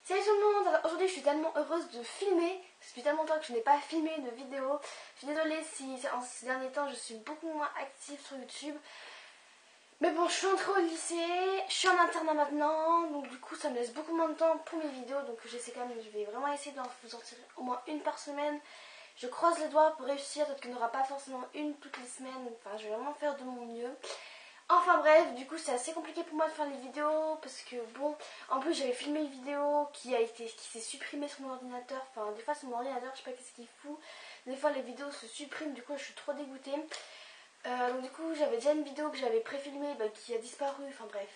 Salut tout le monde, alors aujourd'hui je suis tellement heureuse de filmer, ça fait tellement longtemps que je n'ai pas filmé de vidéo. Je suis désolée si en ces derniers temps je suis beaucoup moins active sur YouTube. Mais bon, je suis entrée au lycée, je suis en internat maintenant, donc du coup ça me laisse beaucoup moins de temps pour mes vidéos. Donc j'essaie quand même, je vais vraiment essayer d'en vous sortir au moins une par semaine. Je croise les doigts pour réussir, peut-être qu'il n'y en aura pas forcément une toutes les semaines, enfin je vais vraiment faire de mon mieux. Enfin bref, du coup c'est assez compliqué pour moi de faire les vidéos parce que bon, en plus j'avais filmé une vidéo qui s'est supprimée sur mon ordinateur. Enfin des fois sur mon ordinateur, je sais pas qu'est-ce qu'il fout. Des fois les vidéos se suppriment, du coup je suis trop dégoûtée. Donc du coup j'avais déjà une vidéo que j'avais préfilmée qui a disparu, enfin bref.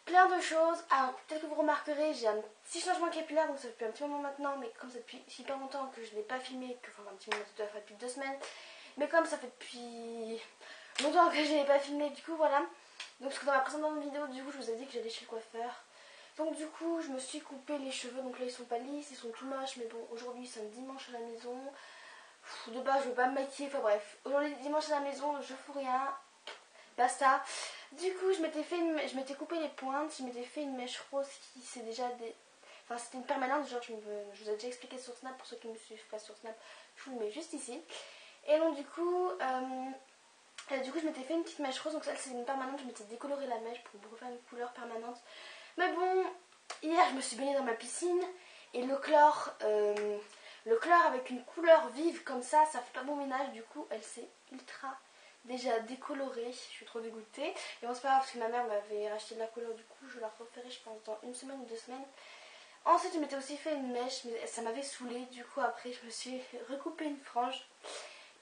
Plein de choses. Alors peut-être que vous remarquerez, j'ai un petit changement capillaire, donc ça fait un petit moment maintenant, mais comme ça depuis super longtemps que je n'ai pas filmé, enfin un petit moment, ça doit faire depuis 2 semaines. Mais comme ça fait depuis longtemps que je n'ai pas filmé, du coup voilà. Donc parce que dans la précédente vidéo, du coup je vous ai dit que j'allais chez le coiffeur. Donc du coup je me suis coupé les cheveux, donc là ils sont pas lisses, ils sont tout moches, mais bon aujourd'hui c'est un dimanche à la maison. De base je veux pas me maquiller, enfin bref. Aujourd'hui dimanche à la maison, je fous rien. Basta. Du coup je m'étais coupé les pointes, je m'étais fait une mèche rose qui c'est déjà des... Enfin c'était une permanente, genre je vous ai déjà expliqué sur Snap, pour ceux qui me suivent pas sur Snap, je vous le mets juste ici. Et donc du coup je m'étais fait une petite mèche rose, donc ça c'est une permanente, je m'étais décoloré la mèche pour me refaire une couleur permanente. Mais bon, hier je me suis baignée dans ma piscine et le chlore avec une couleur vive comme ça fait pas bon ménage, du coup elle s'est ultra déjà décolorée, je suis trop dégoûtée. Et bon c'est pas grave parce que ma mère m'avait racheté de la couleur, du coup je la referai je pense dans 1 semaine ou 2 semaines. Ensuite je m'étais aussi fait une mèche, mais ça m'avait saoulée, du coup après je me suis recoupé une frange.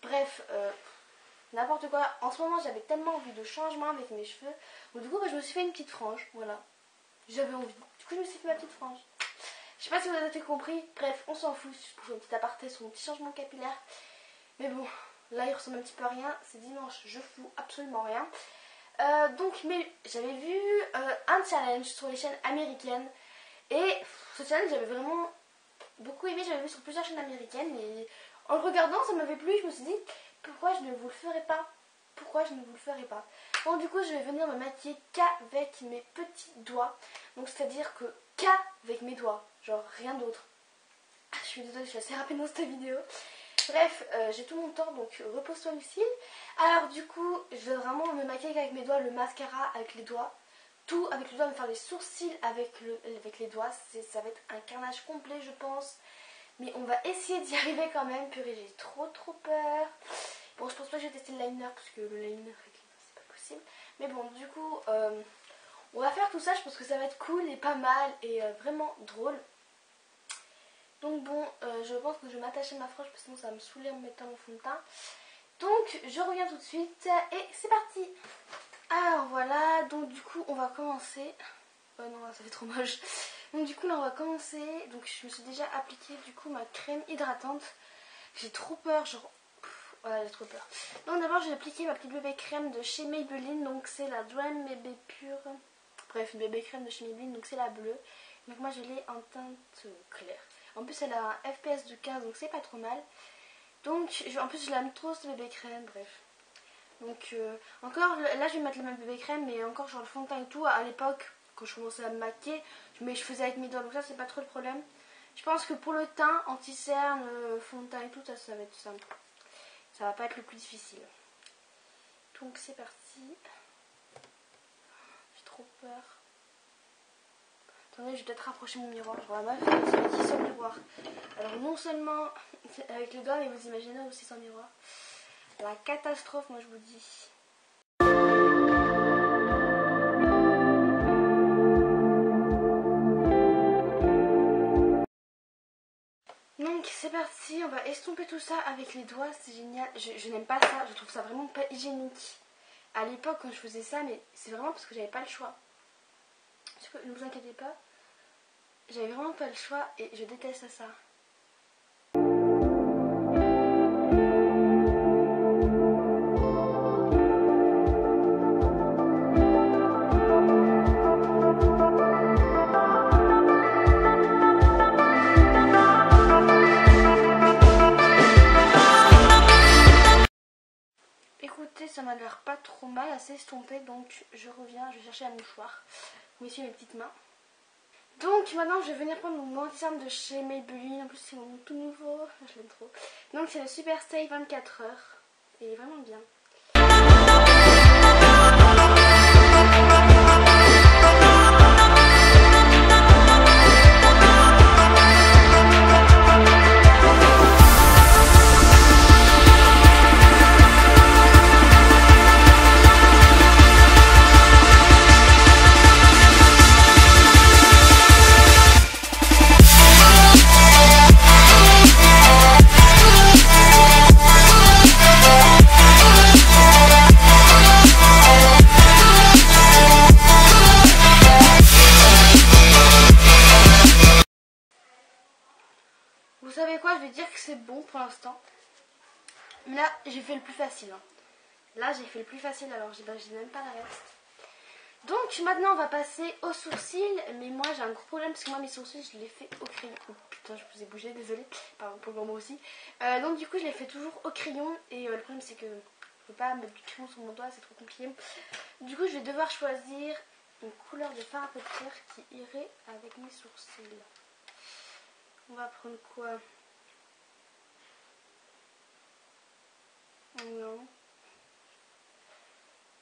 Bref, n'importe quoi. En ce moment j'avais tellement envie de changement avec mes cheveux, donc du coup je me suis fait une petite frange, voilà. J'avais envie, du coup je me suis fait ma petite frange. Je sais pas si vous avez compris, bref on s'en fout, je pour un petit aparté sur mon petit changement capillaire. Mais bon, là il ressemble un petit peu à rien, c'est dimanche, je fous absolument rien. Mais j'avais vu un challenge sur les chaînes américaines. Et ce challenge j'avais vraiment beaucoup aimé, j'avais vu sur plusieurs chaînes américaines. Et en le regardant ça m'avait plu, je me suis dit pourquoi je ne vous le ferai pas. Pourquoi je ne vous le ferai pas. Bon du coup je vais venir me maquiller qu'avec mes petits doigts. Donc c'est à dire que qu'avec mes doigts, genre rien d'autre. Je suis désolée, je suis assez rapide dans cette vidéo. Bref, j'ai tout mon temps, donc repose-toi Lucille. Alors du coup, je vais vraiment me maquiller avec mes doigts, le mascara avec les doigts. Tout avec les doigts, me faire les sourcils avec les doigts. Ça va être un carnage complet je pense. Mais on va essayer d'y arriver quand même. Purée, j'ai trop peur. Bon, je pense pas que je vais tester le liner, parce que le liner avec les doigts c'est pas possible. Mais bon, du coup, on va faire tout ça. Je pense que ça va être cool et pas mal et vraiment drôle. Donc bon, je pense que je vais m'attacher à ma frange parce que sinon ça va me saouler en me mettant mon fond de teint. Donc je reviens tout de suite et c'est parti. Alors voilà, donc du coup on va commencer. Oh non, ça fait trop moche. Donc du coup là on va commencer. Donc je me suis déjà appliqué du coup ma crème hydratante. J'ai trop peur, genre... Voilà, j'ai trop peur. Donc d'abord j'ai appliqué ma petite bébé crème de chez Maybelline. Donc c'est la Dream Bébé Pure. Bref, une bébé crème de chez Maybelline, donc c'est la bleue. Donc moi je l'ai en teinte claire. En plus elle a un FPS de 15, donc c'est pas trop mal. Donc en plus je l'aime trop cette bébé crème, bref. Donc encore là je vais mettre le même bébé crème, mais encore genre le fond de teint et tout. À l'époque quand je commençais à me maquiller, je faisais avec mes doigts, donc ça c'est pas trop le problème. Je pense que pour le teint, anti-cerne, fond de teint et tout, ça va être simple. Ça va pas être le plus difficile. Donc c'est parti. J'ai trop peur. Attendez, je vais peut-être rapprocher mon miroir. Je vois ma meuf qui se maquille sans miroir. Alors non seulement avec les doigts, mais vous imaginez aussi sans miroir. La catastrophe, moi je vous dis. Donc c'est parti, on va estomper tout ça avec les doigts, c'est génial. Je n'aime pas ça, je trouve ça vraiment pas hygiénique. À l'époque quand je faisais ça, mais c'est vraiment parce que j'avais pas le choix. Ne vous inquiétez pas, j'avais vraiment pas le choix et je déteste ça. Écoutez, ça m'a l'air pas trop mal, assez estompé, donc je reviens, je vais chercher un mouchoir pour essuyer mes petites mains. Donc maintenant je vais venir prendre mon anti-cerne de chez Maybelline. En plus c'est mon tout nouveau, je l'aime trop. Donc c'est le Super Stay 24 heures. Et il est vraiment bien. Vous savez quoi, je vais dire que c'est bon pour l'instant. Là, j'ai fait le plus facile. Hein. Là, j'ai fait le plus facile, alors j'ai même pas la reste. Donc, maintenant, on va passer aux sourcils. Mais moi, j'ai un gros problème parce que moi, mes sourcils, je les fais au crayon. Oh putain, je vous ai bougé, désolée. Pardon pour le moment aussi. Donc, du coup, je les fais toujours au crayon. Et le problème, c'est que je peux pas mettre du crayon sur mon doigt, c'est trop compliqué. Du coup, je vais devoir choisir une couleur de fard à paupières qui irait avec mes sourcils. On va prendre quoi? Non.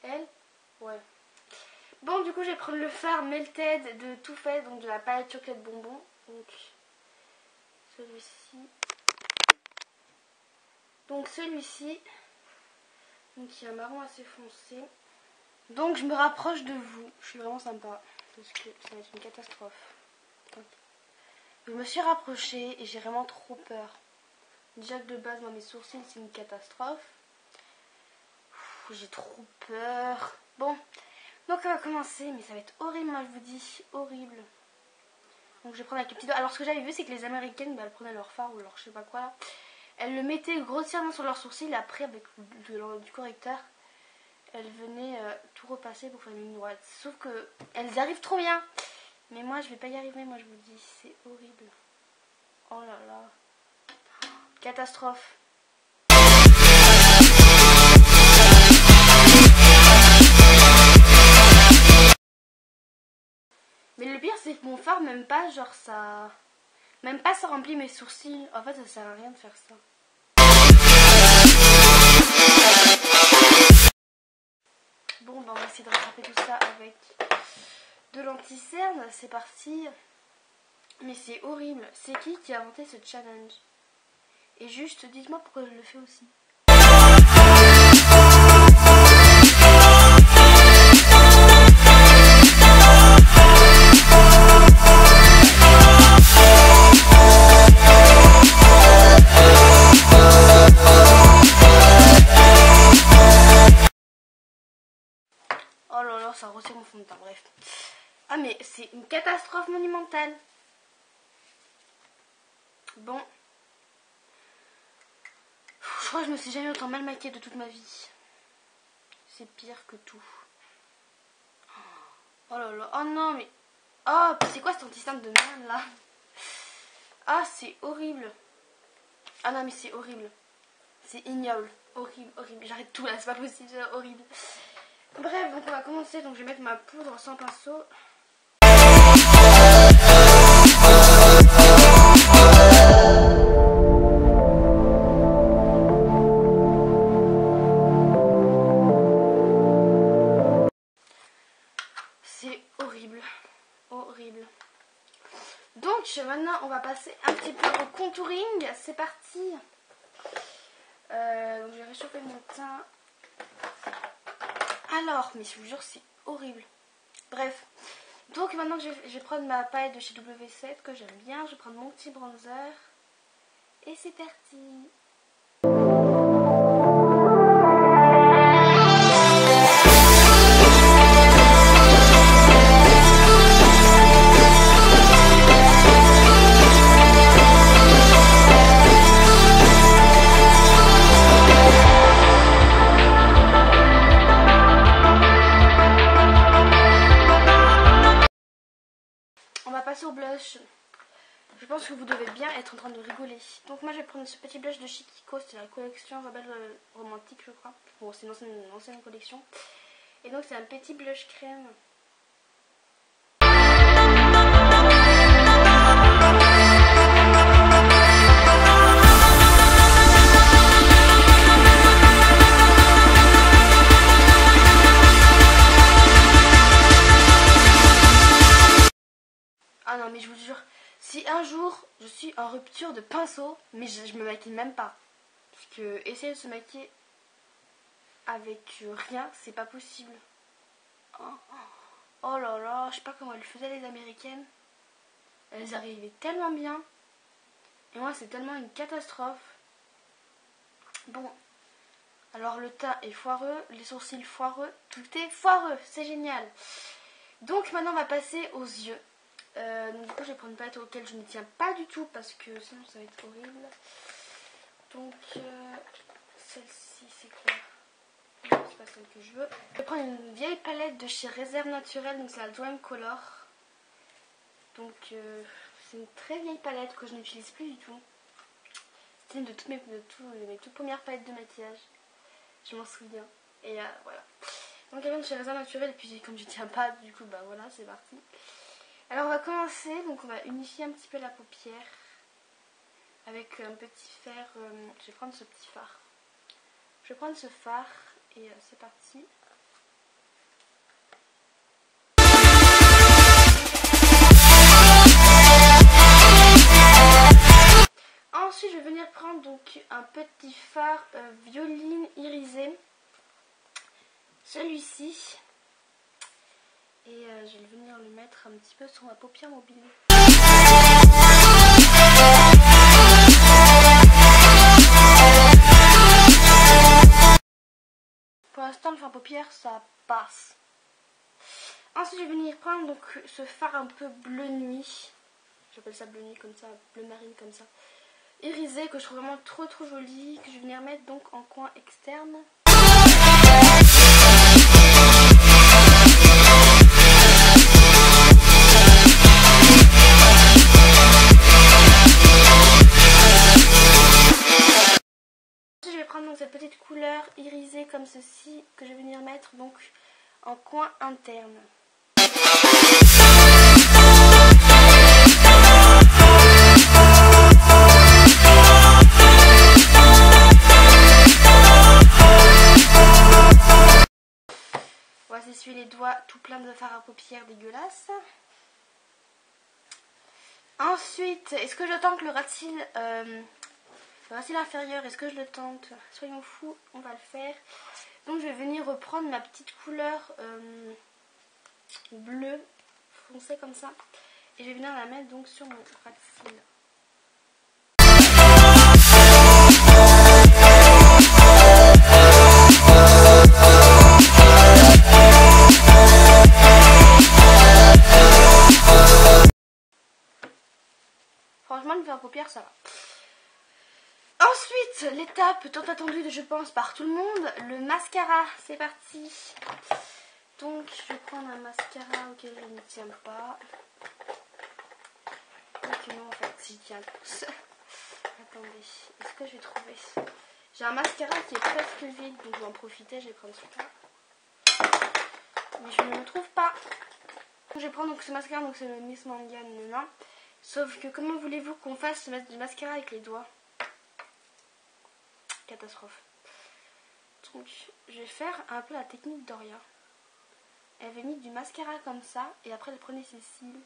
Elle? Ouais. Bon, du coup, je vais prendre le fard Melted de Too Faced, donc de la palette chocolat bonbon. Donc, celui-ci. Donc, celui-ci. Donc, il y a un marron assez foncé. Donc, je me rapproche de vous. Je suis vraiment sympa. Parce que ça va être une catastrophe. Je me suis rapprochée et j'ai vraiment trop peur. Déjà que de base, moi, mes sourcils, c'est une catastrophe. J'ai trop peur. Bon, donc on va commencer, mais ça va être horrible, moi je vous dis, horrible. Donc je vais prendre avec le petit doigt. Alors ce que j'avais vu, c'est que les Américaines, bah, elles prenaient leur fard ou leur je sais pas quoi là. Elles le mettaient grossièrement sur leurs sourcils, et après avec du correcteur, elles venaient tout repasser pour faire une ligne droite. Sauf que elles arrivent trop bien. Mais moi je vais pas y arriver, moi je vous dis, c'est horrible. Oh là là. Catastrophe. Mais le pire c'est que mon fard même pas genre ça... Même pas ça remplit mes sourcils. En fait ça sert à rien de faire ça. Bon bah on va essayer de rattraper tout ça avec de l'anti-cerne. C'est parti. Mais c'est horrible. C'est qui a inventé ce challenge? Et juste dites-moi pourquoi je le fais aussi. Oh là là, ça retire mon fond de teint, bref. Ah mais c'est une catastrophe monumentale. Bon. Je crois que je me suis jamais autant mal maquillée de toute ma vie. C'est pire que tout. Oh là là, oh non mais... Oh, c'est quoi cet anti-cerne de merde là? Ah, c'est horrible. Ah non mais c'est horrible. C'est ignoble. Horrible, horrible. J'arrête tout là, c'est pas possible, c'est horrible. Bref, donc on va commencer. Donc je vais mettre ma poudre sans pinceau. C'est horrible. Horrible. Donc maintenant on va passer un petit peu au contouring. C'est parti. Donc je vais réchauffer mon teint. Alors, mais je vous jure, c'est horrible. Bref. Donc maintenant je vais prendre ma palette de chez W7 que j'aime bien. Je vais prendre mon petit bronzer. Et c'est parti. Au blush. Je pense que vous devez bien être en train de rigoler. Donc moi je vais prendre ce petit blush de chez Kiko. C'est la collection Rebelle Romantique je crois. Bon c'est une ancienne collection. Et donc c'est un petit blush crème. vous jure. Si un jour je suis en rupture de pinceau, mais je me maquille même pas. Parce que essayer de se maquiller avec rien, c'est pas possible. Oh là là, je sais pas comment elles faisaient les américaines. Elles arrivaient tellement bien. Et moi c'est tellement une catastrophe. Bon, alors le teint est foireux, les sourcils foireux, tout est foireux, c'est génial. Donc maintenant on va passer aux yeux. Donc du coup je vais prendre une palette auquel je ne tiens pas du tout parce que sinon ça va être horrible. Donc celle-ci c'est quoi? Non, c'est pas celle que je veux. Je vais prendre une vieille palette de chez Réserve Naturelle, donc c'est la Dream Color. Donc c'est une très vieille palette que je n'utilise plus du tout. C'était une de toutes mes toutes premières palettes de maquillage. Je m'en souviens. Et voilà. Donc elle vient de chez Réserve Naturelle et puis comme je tiens pas, du coup bah voilà, c'est parti. Alors on va commencer, donc on va unifier un petit peu la paupière avec un petit fard. Je vais prendre ce petit fard. Je vais prendre ce fard et c'est parti. Ensuite je vais venir prendre donc un petit fard violine irisé. Celui-ci. Et je vais venir le mettre un petit peu sur ma paupière mobile. Pour l'instant le fard paupière ça passe. Ensuite je vais venir prendre donc ce fard un peu bleu nuit. J'appelle ça bleu nuit comme ça, bleu marine comme ça. Irisé que je trouve vraiment trop joli. Que je vais venir mettre donc en coin externe. Donc cette petite couleur irisée comme ceci que je vais venir mettre donc en coin interne. On va s'essuyer les doigts tout plein de fard à paupières dégueulasse. Ensuite, est-ce que je tente le ras-cils inférieur, est-ce que je le tente? Soyons fous, on va le faire. Donc je vais venir reprendre ma petite couleur bleue foncé comme ça. Et je vais venir la mettre donc sur mon ras-cils. Franchement, le fard à paupières ça va. Ensuite, l'étape tant attendue, je pense, par tout le monde, le mascara. C'est parti. Donc, je vais prendre un mascara auquel je ne tiens pas. Donc non, en fait, j'y tiens tous. Attendez, est-ce que je vais trouver? J'ai un mascara qui est presque vide, donc je vais en profiter, je vais prendre celui-là. Mais je ne le trouve pas. Donc, je vais prendre donc ce mascara, donc c'est le Miss Mangan. Sauf que comment voulez-vous qu'on fasse du mascara avec les doigts? Catastrophe. Donc je vais faire un peu la technique d'Oria. Elle avait mis du mascara comme ça et après elle prenait ses cils.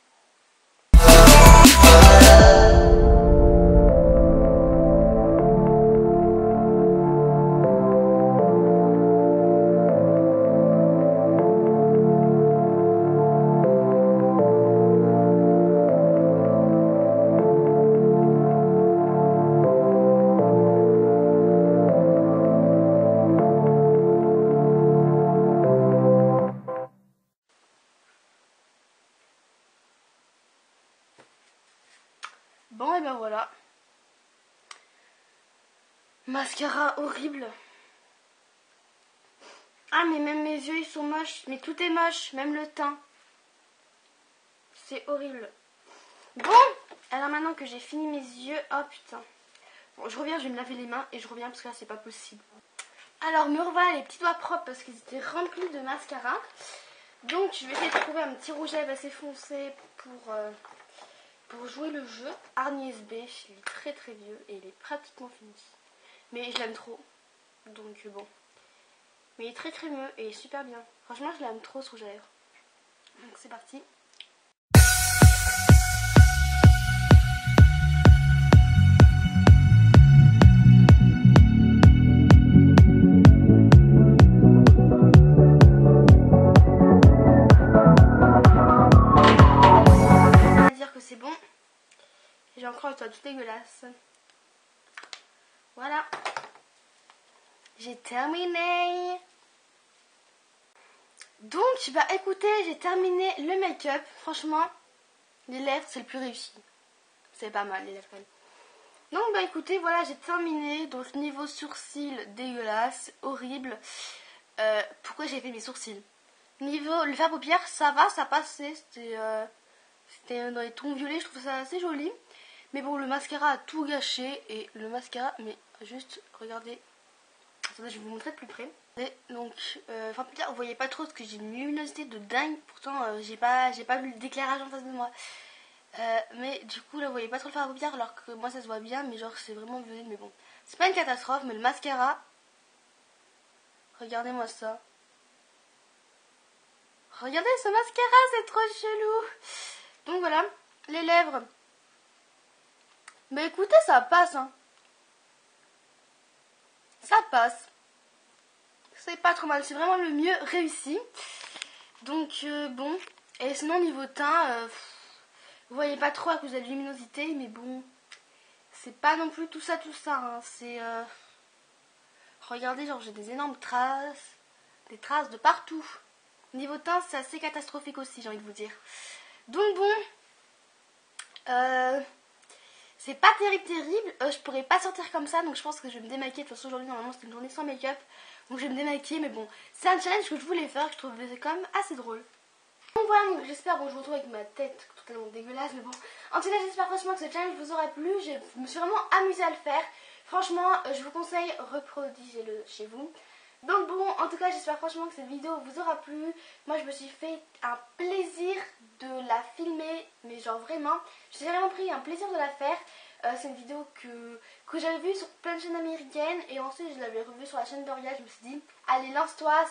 Bon et ben voilà. Mascara horrible. Ah mais même mes yeux ils sont moches. Mais tout est moche, même le teint. C'est horrible. Bon, alors maintenant que j'ai fini mes yeux, oh putain. Bon, je reviens, je vais me laver les mains et je reviens parce que là c'est pas possible. Alors me revoilà les petits doigts propres parce qu'ils étaient remplis de mascara. Donc je vais essayer de trouver un petit rouge à lèvres assez foncé pour jouer le jeu. Arnie SB, il est très vieux et il est pratiquement fini. Mais je l'aime trop, donc bon. Mais il est très crémeux et super bien. Franchement je l'aime trop ce rouge à lèvres. Donc c'est parti. J'ai encore une toile toute dégueulasse. Voilà. J'ai terminé. Donc, bah écoutez, j'ai terminé le make-up. Franchement, les lèvres, c'est le plus réussi. C'est pas mal, les lèvres quand même. Donc, bah écoutez, voilà, j'ai terminé. Donc, niveau sourcils, dégueulasse, horrible. Pourquoi j'ai fait mes sourcils? Niveau le fard paupières, ça va, ça passait. C'était dans les tons violets, je trouve ça assez joli. Mais bon, le mascara a tout gâché. Et le mascara, mais juste, regardez. Attendez, je vais vous montrer de plus près. Et donc, enfin, vous voyez pas trop parce que j'ai une luminosité de dingue. Pourtant, j'ai pas vu d'éclairage en face de moi. Mais du coup, là, vous voyez pas trop le fard à paupières alors que moi, ça se voit bien. Mais genre, c'est vraiment violet. Mais bon, c'est pas une catastrophe. Mais le mascara, regardez-moi ça. Regardez ce mascara, c'est trop chelou. Donc voilà, les lèvres. Mais écoutez, ça passe, hein. Ça passe. C'est pas trop mal, c'est vraiment le mieux réussi. Donc bon. Et sinon niveau teint, vous voyez pas trop à cause de la luminosité, mais bon. C'est pas non plus tout ça, hein. C'est... Regardez, genre j'ai des énormes traces. Des traces de partout. Niveau teint, c'est assez catastrophique aussi, j'ai envie de vous dire. Donc bon. C'est pas terrible. Je pourrais pas sortir comme ça, donc je pense que je vais me démaquiller. De toute façon, aujourd'hui, normalement, c'était une journée sans make-up. Donc je vais me démaquiller, mais bon, c'est un challenge que je voulais faire, que je trouvais quand même assez drôle. Donc voilà, donc j'espère, bon, je vous retrouve avec ma tête totalement dégueulasse, mais bon. En tout cas, j'espère franchement que ce challenge vous aura plu. Je me suis vraiment amusée à le faire. Franchement, je vous conseille, reproduisez-le chez vous. Donc bon, en tout cas, j'espère franchement que cette vidéo vous aura plu. Moi, je me suis fait un plaisir de la filmer, mais genre vraiment, j'ai vraiment pris un plaisir de la faire. C'est une vidéo que j'avais vue sur plein de chaînes américaines et ensuite je l'avais revue sur la chaîne d'Oria. Je me suis dit, allez, lance-toi,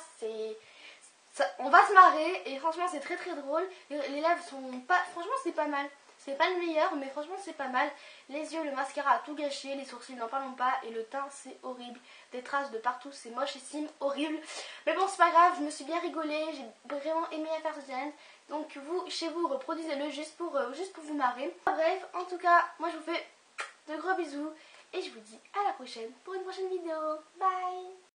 on va se marrer et franchement c'est très drôle. Les lèvres sont pas, franchement c'est pas mal. C'est pas le meilleur, mais franchement c'est pas mal. Les yeux, le mascara a tout gâché, les sourcils n'en parlons pas, et le teint c'est horrible. Des traces de partout, c'est mochissime, horrible. Mais bon, c'est pas grave, je me suis bien rigolée, j'ai vraiment aimé faire ce challenge. Donc vous, chez vous, reproduisez-le juste pour vous marrer. Bref, en tout cas, moi je vous fais de gros bisous et je vous dis à la prochaine pour une prochaine vidéo. Bye!